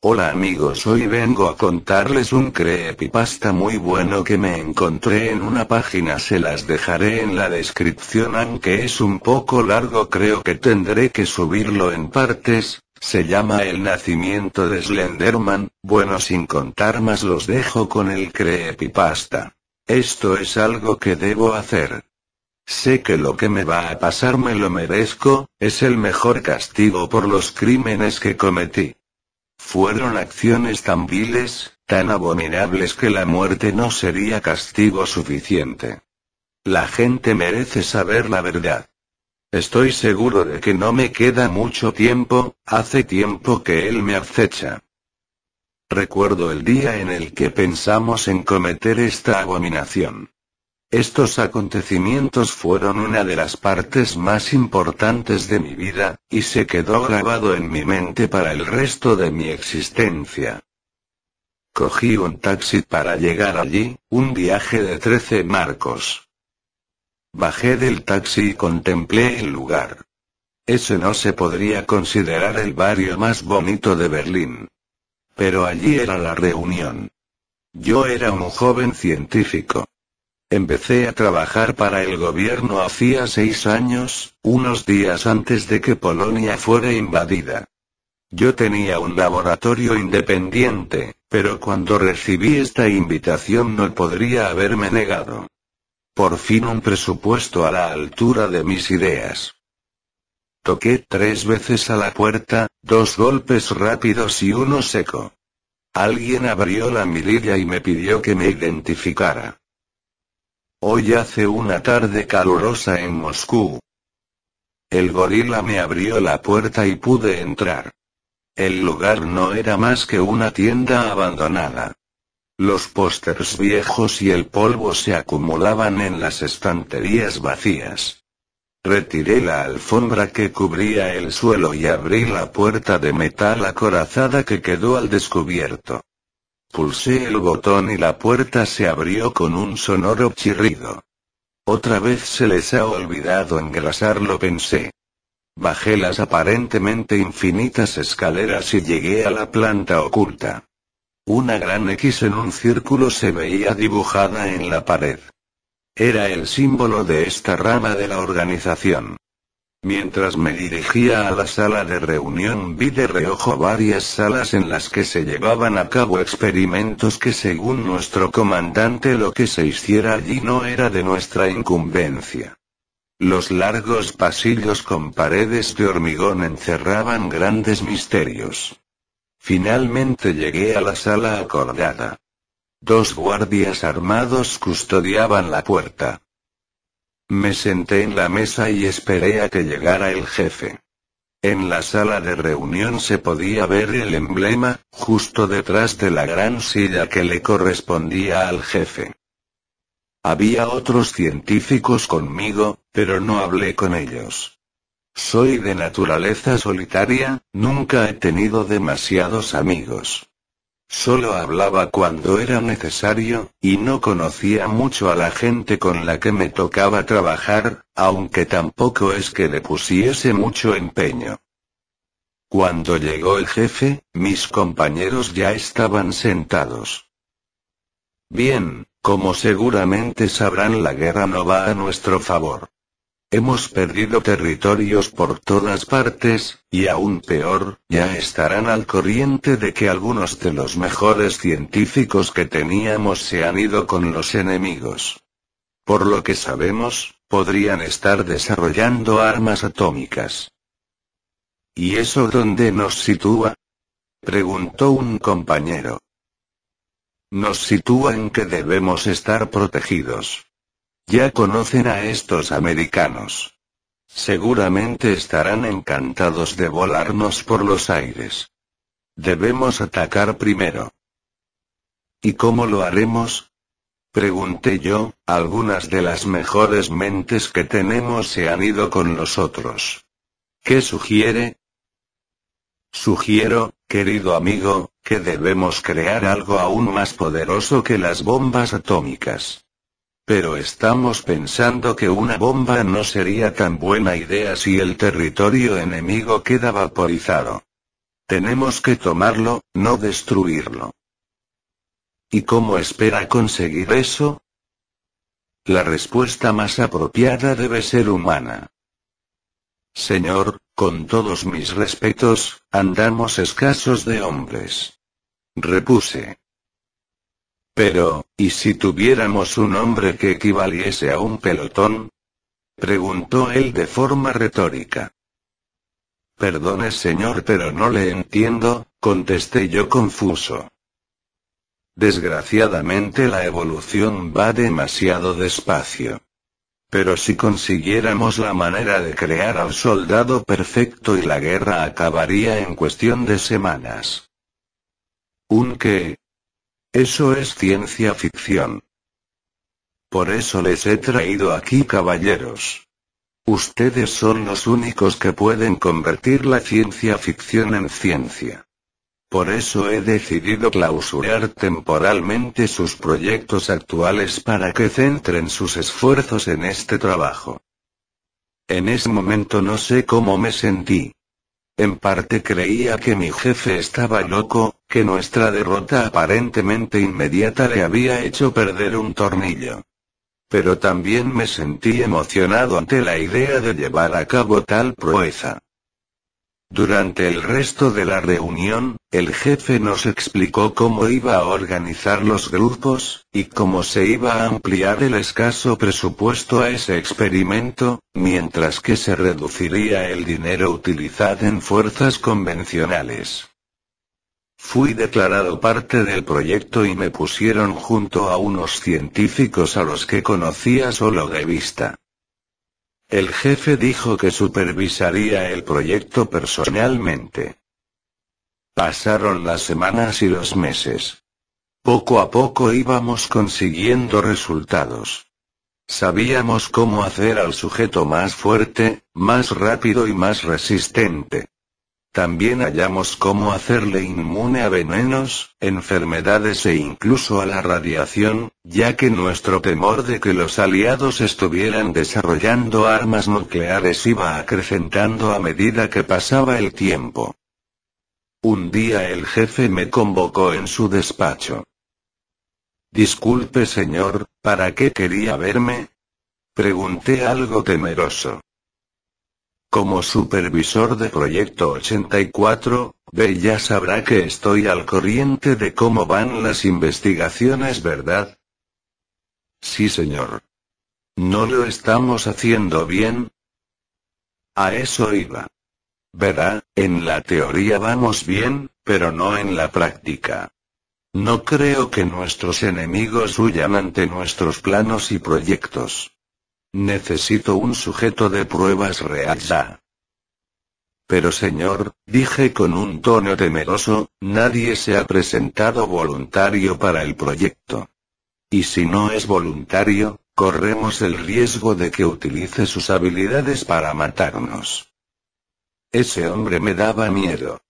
Hola amigos, hoy vengo a contarles un creepypasta muy bueno que me encontré en una página, se las dejaré en la descripción aunque es un poco largo, creo que tendré que subirlo en partes. Se llama El nacimiento de Slenderman. Bueno, sin contar más, los dejo con el creepypasta. Esto es algo que debo hacer. Sé que lo que me va a pasar me lo merezco, es el mejor castigo por los crímenes que cometí. Fueron acciones tan viles, tan abominables que la muerte no sería castigo suficiente. La gente merece saber la verdad. Estoy seguro de que no me queda mucho tiempo, hace tiempo que él me acecha. Recuerdo el día en el que pensamos en cometer esta abominación. Estos acontecimientos fueron una de las partes más importantes de mi vida, y se quedó grabado en mi mente para el resto de mi existencia. Cogí un taxi para llegar allí, un viaje de 13 marcos. Bajé del taxi y contemplé el lugar. Ese no se podría considerar el barrio más bonito de Berlín. Pero allí era la reunión. Yo era un joven científico. Empecé a trabajar para el gobierno hacía 6 años, unos días antes de que Polonia fuera invadida. Yo tenía un laboratorio independiente, pero cuando recibí esta invitación no podría haberme negado. Por fin un presupuesto a la altura de mis ideas. Toqué 3 veces a la puerta, 2 golpes rápidos y uno seco. Alguien abrió la mirilla y me pidió que me identificara. Hoy hace una tarde calurosa en Moscú. El gorila me abrió la puerta y pude entrar. El lugar no era más que una tienda abandonada. Los pósters viejos y el polvo se acumulaban en las estanterías vacías. Retiré la alfombra que cubría el suelo y abrí la puerta de metal acorazada que quedó al descubierto. Pulsé el botón y la puerta se abrió con un sonoro chirrido. Otra vez se les ha olvidado engrasarlo, pensé. Bajé las aparentemente infinitas escaleras y llegué a la planta oculta. Una gran X en un círculo se veía dibujada en la pared. Era el símbolo de esta rama de la organización. Mientras me dirigía a la sala de reunión vi de reojo varias salas en las que se llevaban a cabo experimentos que según nuestro comandante lo que se hiciera allí no era de nuestra incumbencia. Los largos pasillos con paredes de hormigón encerraban grandes misterios. Finalmente llegué a la sala acordada. 2 guardias armados custodiaban la puerta. Me senté en la mesa y esperé a que llegara el jefe. En la sala de reunión se podía ver el emblema, justo detrás de la gran silla que le correspondía al jefe. Había otros científicos conmigo, pero no hablé con ellos. Soy de naturaleza solitaria, nunca he tenido demasiados amigos. Solo hablaba cuando era necesario, y no conocía mucho a la gente con la que me tocaba trabajar, aunque tampoco es que le pusiese mucho empeño. Cuando llegó el jefe, mis compañeros ya estaban sentados. Bien, como seguramente sabrán, la guerra no va a nuestro favor. Hemos perdido territorios por todas partes, y aún peor, ya estarán al corriente de que algunos de los mejores científicos que teníamos se han ido con los enemigos. Por lo que sabemos, podrían estar desarrollando armas atómicas. ¿Y eso dónde nos sitúa?, preguntó un compañero. Nos sitúa en que debemos estar protegidos. Ya conocen a estos americanos. Seguramente estarán encantados de volarnos por los aires. Debemos atacar primero. ¿Y cómo lo haremos?, pregunté yo. Algunas de las mejores mentes que tenemos se han ido con los otros. ¿Qué sugiere? Sugiero, querido amigo, que debemos crear algo aún más poderoso que las bombas atómicas. Pero estamos pensando que una bomba no sería tan buena idea si el territorio enemigo queda vaporizado. Tenemos que tomarlo, no destruirlo. ¿Y cómo espera conseguir eso? La respuesta más apropiada debe ser humana. Señor, con todos mis respetos, andamos escasos de hombres. Repuse. Pero, ¿y si tuviéramos un hombre que equivaliese a un pelotón? Preguntó él de forma retórica. Perdone señor, pero no le entiendo, contesté yo confuso. Desgraciadamente la evolución va demasiado despacio. Pero si consiguiéramos la manera de crear al soldado perfecto y la guerra acabaría en cuestión de semanas. ¿Un qué? Eso es ciencia ficción. Por eso les he traído aquí, caballeros. Ustedes son los únicos que pueden convertir la ciencia ficción en ciencia. Por eso he decidido clausurar temporalmente sus proyectos actuales para que centren sus esfuerzos en este trabajo. En ese momento no sé cómo me sentí. En parte creía que mi jefe estaba loco, que nuestra derrota aparentemente inmediata le había hecho perder un tornillo. Pero también me sentí emocionado ante la idea de llevar a cabo tal proeza. Durante el resto de la reunión, el jefe nos explicó cómo iba a organizar los grupos, y cómo se iba a ampliar el escaso presupuesto a ese experimento, mientras que se reduciría el dinero utilizado en fuerzas convencionales. Fui declarado parte del proyecto y me pusieron junto a unos científicos a los que conocía solo de vista. El jefe dijo que supervisaría el proyecto personalmente. Pasaron las semanas y los meses. Poco a poco íbamos consiguiendo resultados. Sabíamos cómo hacer al sujeto más fuerte, más rápido y más resistente. También hallamos cómo hacerle inmune a venenos, enfermedades e incluso a la radiación, ya que nuestro temor de que los aliados estuvieran desarrollando armas nucleares iba acrecentando a medida que pasaba el tiempo. Un día el jefe me convocó en su despacho. Disculpe señor, ¿para qué quería verme? Pregunté algo temeroso. Como supervisor de Proyecto 84, ya sabrá que estoy al corriente de cómo van las investigaciones, ¿verdad? Sí, señor. ¿No lo estamos haciendo bien? A eso iba. Verá, en la teoría vamos bien, pero no en la práctica. No creo que nuestros enemigos huyan ante nuestros planos y proyectos. Necesito un sujeto de pruebas real ya. Pero señor, dije con un tono temeroso, nadie se ha presentado voluntario para el proyecto. Y si no es voluntario, corremos el riesgo de que utilice sus habilidades para matarnos. Ese hombre me daba miedo.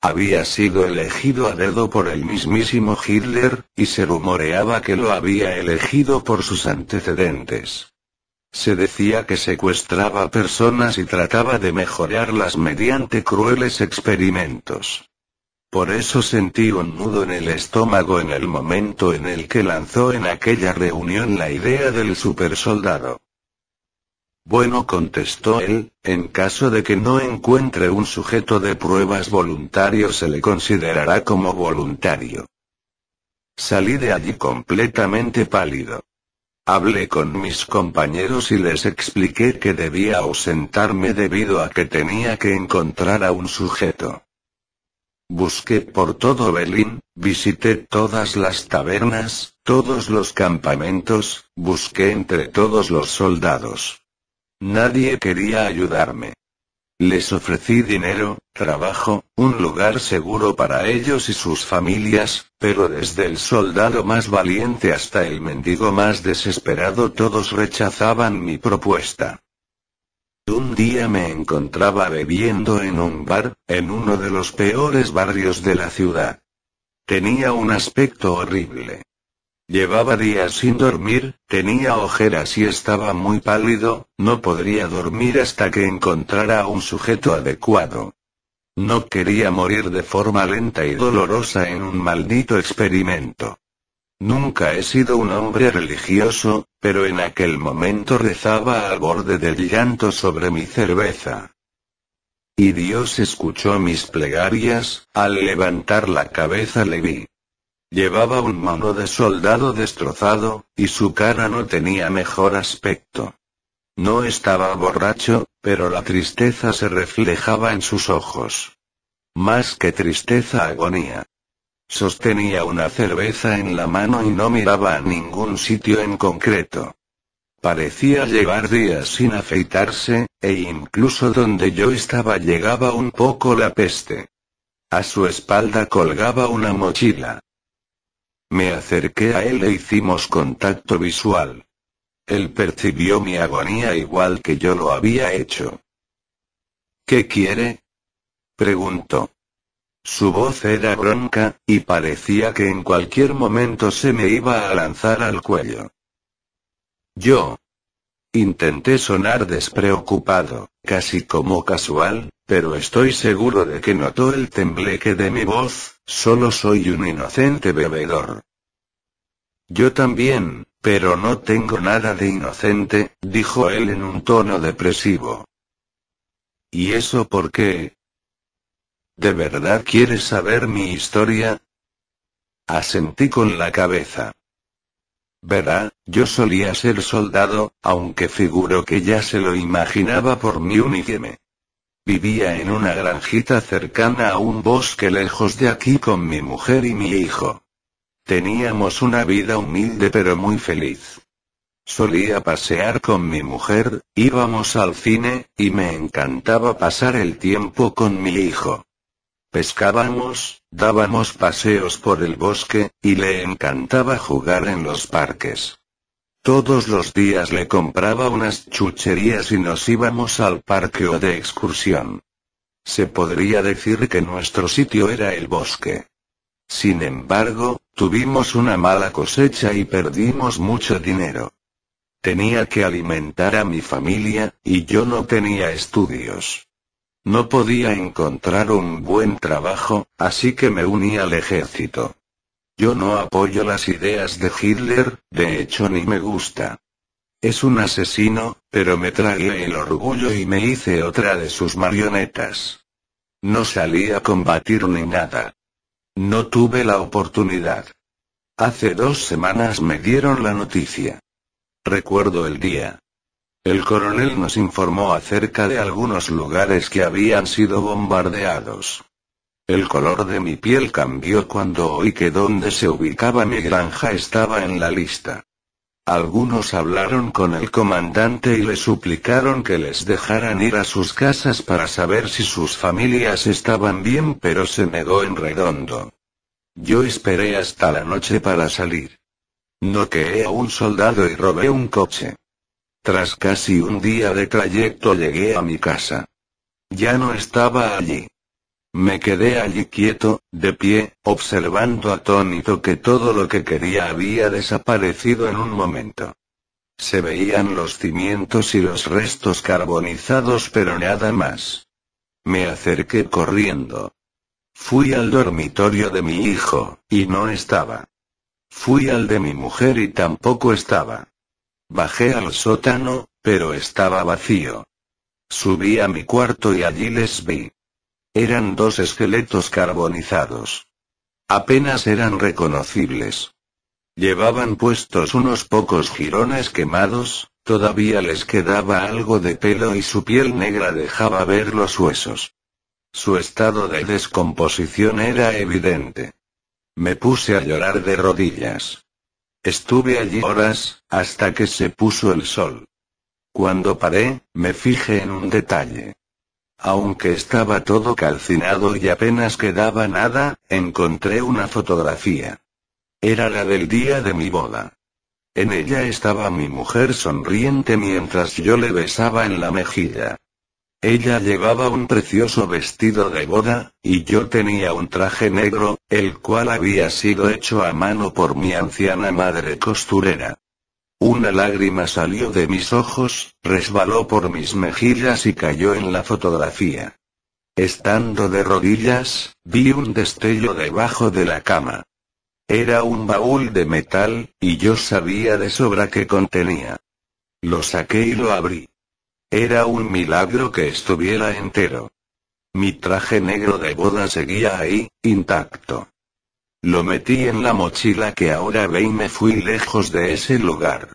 Había sido elegido a dedo por el mismísimo Hitler, y se rumoreaba que lo había elegido por sus antecedentes. Se decía que secuestraba personas y trataba de mejorarlas mediante crueles experimentos. Por eso sentí un nudo en el estómago en el momento en el que lanzó en aquella reunión la idea del supersoldado. Bueno, contestó él, en caso de que no encuentre un sujeto de pruebas voluntario se le considerará como voluntario. Salí de allí completamente pálido. Hablé con mis compañeros y les expliqué que debía ausentarme debido a que tenía que encontrar a un sujeto. Busqué por todo Berlín, visité todas las tabernas, todos los campamentos, busqué entre todos los soldados. Nadie quería ayudarme. Les ofrecí dinero, trabajo, un lugar seguro para ellos y sus familias, pero desde el soldado más valiente hasta el mendigo más desesperado todos rechazaban mi propuesta. Un día me encontraba bebiendo en un bar, en uno de los peores barrios de la ciudad. Tenía un aspecto horrible. Llevaba días sin dormir, tenía ojeras y estaba muy pálido, no podría dormir hasta que encontrara a un sujeto adecuado. No quería morir de forma lenta y dolorosa en un maldito experimento. Nunca he sido un hombre religioso, pero en aquel momento rezaba al borde del llanto sobre mi cerveza. Y Dios escuchó mis plegarias. Al levantar la cabeza le vi. Llevaba un mano de soldado destrozado, y su cara no tenía mejor aspecto. No estaba borracho, pero la tristeza se reflejaba en sus ojos. Más que tristeza, agonía. Sostenía una cerveza en la mano y no miraba a ningún sitio en concreto. Parecía llevar días sin afeitarse, e incluso donde yo estaba llegaba un poco la peste. A su espalda colgaba una mochila. Me acerqué a él e hicimos contacto visual. Él percibió mi agonía igual que yo lo había hecho. ¿Qué quiere?, preguntó. Su voz era bronca, y parecía que en cualquier momento se me iba a lanzar al cuello. Yo intenté sonar despreocupado, casi como casual, pero estoy seguro de que notó el tembleque de mi voz. Solo soy un inocente bebedor. Yo también, pero no tengo nada de inocente, dijo él en un tono depresivo. ¿Y eso por qué? ¿De verdad quieres saber mi historia? Asentí con la cabeza. Verá, yo solía ser soldado, aunque figuro que ya se lo imaginaba por mi uniforme. Vivía en una granjita cercana a un bosque lejos de aquí con mi mujer y mi hijo. Teníamos una vida humilde pero muy feliz. Solía pasear con mi mujer, íbamos al cine, y me encantaba pasar el tiempo con mi hijo. Pescábamos, dábamos paseos por el bosque, y le encantaba jugar en los parques. Todos los días le compraba unas chucherías y nos íbamos al parque o de excursión. Se podría decir que nuestro sitio era el bosque. Sin embargo, tuvimos una mala cosecha y perdimos mucho dinero. Tenía que alimentar a mi familia, y yo no tenía estudios. No podía encontrar un buen trabajo, así que me uní al ejército. Yo no apoyo las ideas de Hitler, de hecho ni me gusta. Es un asesino, pero me tragué el orgullo y me hice otra de sus marionetas. No salí a combatir ni nada. No tuve la oportunidad. Hace 2 semanas me dieron la noticia. Recuerdo el día. El coronel nos informó acerca de algunos lugares que habían sido bombardeados. El color de mi piel cambió cuando oí que donde se ubicaba mi granja estaba en la lista. Algunos hablaron con el comandante y le suplicaron que les dejaran ir a sus casas para saber si sus familias estaban bien, pero se negó en redondo. Yo esperé hasta la noche para salir. Noqueé a un soldado y robé un coche. Tras casi un día de trayecto llegué a mi casa. Ya no estaba allí. Me quedé allí quieto, de pie, observando atónito que todo lo que quería había desaparecido en un momento. Se veían los cimientos y los restos carbonizados, pero nada más. Me acerqué corriendo. Fui al dormitorio de mi hijo, y no estaba. Fui al de mi mujer y tampoco estaba. Bajé al sótano, pero estaba vacío. Subí a mi cuarto y allí les vi. Eran 2 esqueletos carbonizados. Apenas eran reconocibles. Llevaban puestos unos pocos jirones quemados, todavía les quedaba algo de pelo y su piel negra dejaba ver los huesos. Su estado de descomposición era evidente. Me puse a llorar de rodillas. Estuve allí horas, hasta que se puso el sol. Cuando paré, me fijé en un detalle. Aunque estaba todo calcinado y apenas quedaba nada, encontré una fotografía. Era la del día de mi boda. En ella estaba mi mujer sonriente mientras yo le besaba en la mejilla. Ella llevaba un precioso vestido de boda, y yo tenía un traje negro, el cual había sido hecho a mano por mi anciana madre costurera. Una lágrima salió de mis ojos, resbaló por mis mejillas y cayó en la fotografía. Estando de rodillas, vi un destello debajo de la cama. Era un baúl de metal, y yo sabía de sobra qué contenía. Lo saqué y lo abrí. Era un milagro que estuviera entero. Mi traje negro de boda seguía ahí, intacto. Lo metí en la mochila que ahora ve y me fui lejos de ese lugar.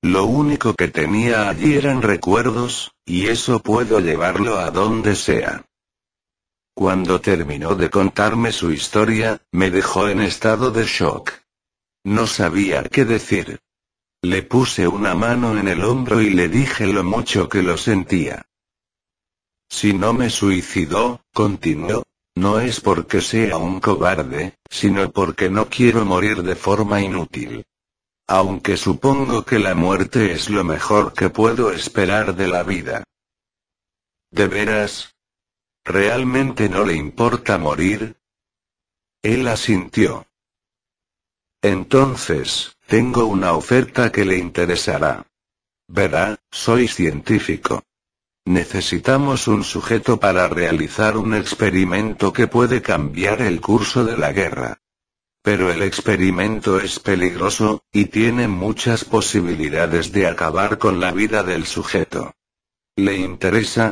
Lo único que tenía allí eran recuerdos, y eso puedo llevarlo a donde sea. Cuando terminó de contarme su historia, me dejó en estado de shock. No sabía qué decir. Le puse una mano en el hombro y le dije lo mucho que lo sentía. Si no me suicidó, continuó, no es porque sea un cobarde, sino porque no quiero morir de forma inútil. Aunque supongo que la muerte es lo mejor que puedo esperar de la vida. ¿De veras? ¿Realmente no le importa morir? Él asintió. Entonces, tengo una oferta que le interesará. Verá, soy científico. Necesitamos un sujeto para realizar un experimento que puede cambiar el curso de la guerra. Pero el experimento es peligroso, y tiene muchas posibilidades de acabar con la vida del sujeto. ¿Le interesa?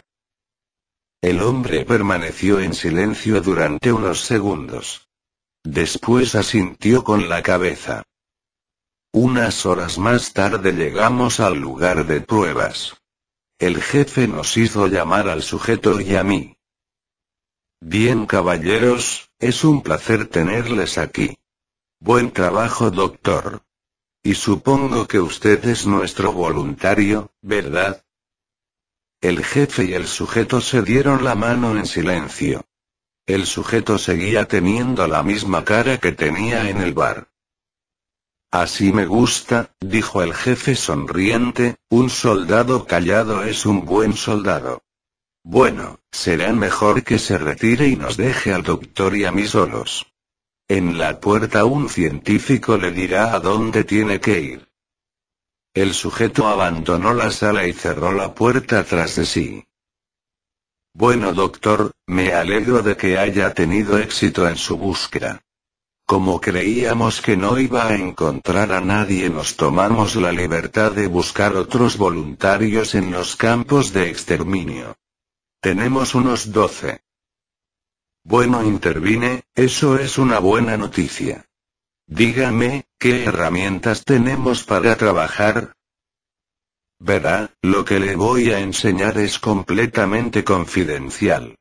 El hombre permaneció en silencio durante unos segundos. Después asintió con la cabeza. Unas horas más tarde llegamos al lugar de pruebas. El jefe nos hizo llamar al sujeto y a mí. Bien, caballeros, es un placer tenerles aquí. Buen trabajo, doctor. Y supongo que usted es nuestro voluntario, ¿verdad? El jefe y el sujeto se dieron la mano en silencio. El sujeto seguía teniendo la misma cara que tenía en el bar. Así me gusta, dijo el jefe sonriente, un soldado callado es un buen soldado. Bueno, será mejor que se retire y nos deje al doctor y a mí solos. En la puerta un científico le dirá a dónde tiene que ir. El sujeto abandonó la sala y cerró la puerta tras de sí. Bueno, doctor, me alegro de que haya tenido éxito en su búsqueda. Como creíamos que no iba a encontrar a nadie, nos tomamos la libertad de buscar otros voluntarios en los campos de exterminio. Tenemos unos 12. Bueno, intervine, eso es una buena noticia. Dígame, ¿qué herramientas tenemos para trabajar? Verá, lo que le voy a enseñar es completamente confidencial.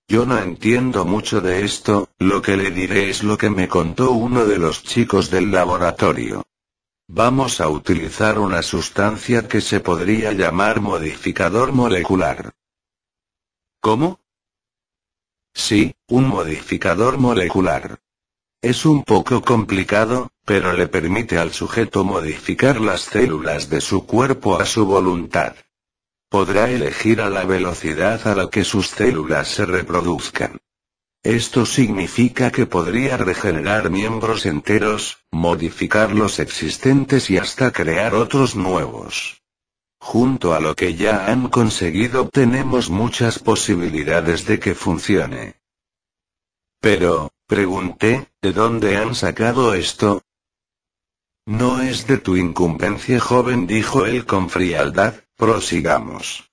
Yo no entiendo mucho de esto, lo que le diré es lo que me contó uno de los chicos del laboratorio. Vamos a utilizar una sustancia que se podría llamar modificador molecular. ¿Cómo? Sí, un modificador molecular. Es un poco complicado, pero le permite al sujeto modificar las células de su cuerpo a su voluntad. Podrá elegir a la velocidad a la que sus células se reproduzcan. Esto significa que podría regenerar miembros enteros, modificar los existentes y hasta crear otros nuevos. Junto a lo que ya han conseguido, tenemos muchas posibilidades de que funcione. Pero, pregunté, ¿de dónde han sacado esto? No es de tu incumbencia, joven, dijo él con frialdad, prosigamos.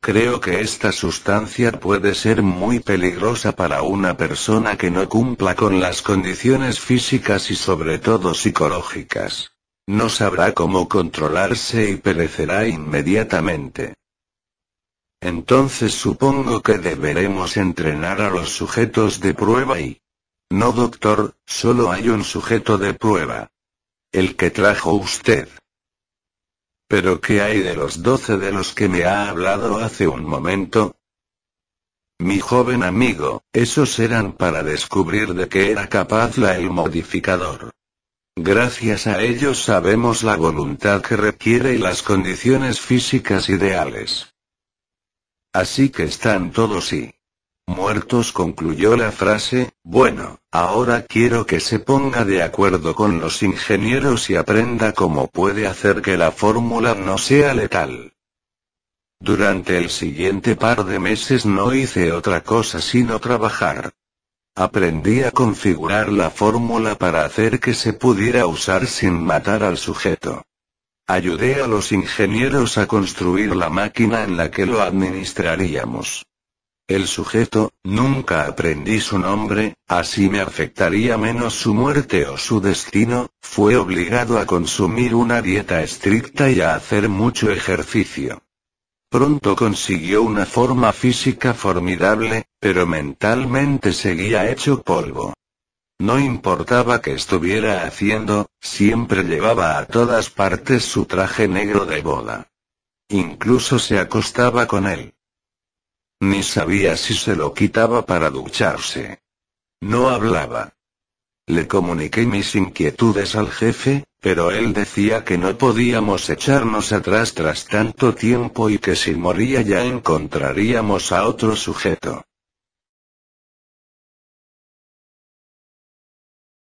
Creo que esta sustancia puede ser muy peligrosa para una persona que no cumpla con las condiciones físicas y sobre todo psicológicas. No sabrá cómo controlarse y perecerá inmediatamente. Entonces supongo que deberemos entrenar a los sujetos de prueba y... No, doctor, solo hay un sujeto de prueba. El que trajo usted. ¿Pero qué hay de los 12 de los que me ha hablado hace un momento? Mi joven amigo, esos eran para descubrir de qué era capaz el modificador. Gracias a ellos sabemos la voluntad que requiere y las condiciones físicas ideales. Así que están todos muertos, concluyó la frase. Bueno, ahora quiero que se ponga de acuerdo con los ingenieros y aprenda cómo puede hacer que la fórmula no sea letal. Durante el siguiente par de meses no hice otra cosa sino trabajar. Aprendí a configurar la fórmula para hacer que se pudiera usar sin matar al sujeto. Ayudé a los ingenieros a construir la máquina en la que lo administraríamos. El sujeto, nunca aprendí su nombre, así me afectaría menos su muerte o su destino, fue obligado a consumir una dieta estricta y a hacer mucho ejercicio. Pronto consiguió una forma física formidable, pero mentalmente seguía hecho polvo. No importaba qué estuviera haciendo, siempre llevaba a todas partes su traje negro de boda. Incluso se acostaba con él. Ni sabía si se lo quitaba para ducharse. No hablaba. Le comuniqué mis inquietudes al jefe, pero él decía que no podíamos echarnos atrás tras tanto tiempo y que si moría ya encontraríamos a otro sujeto.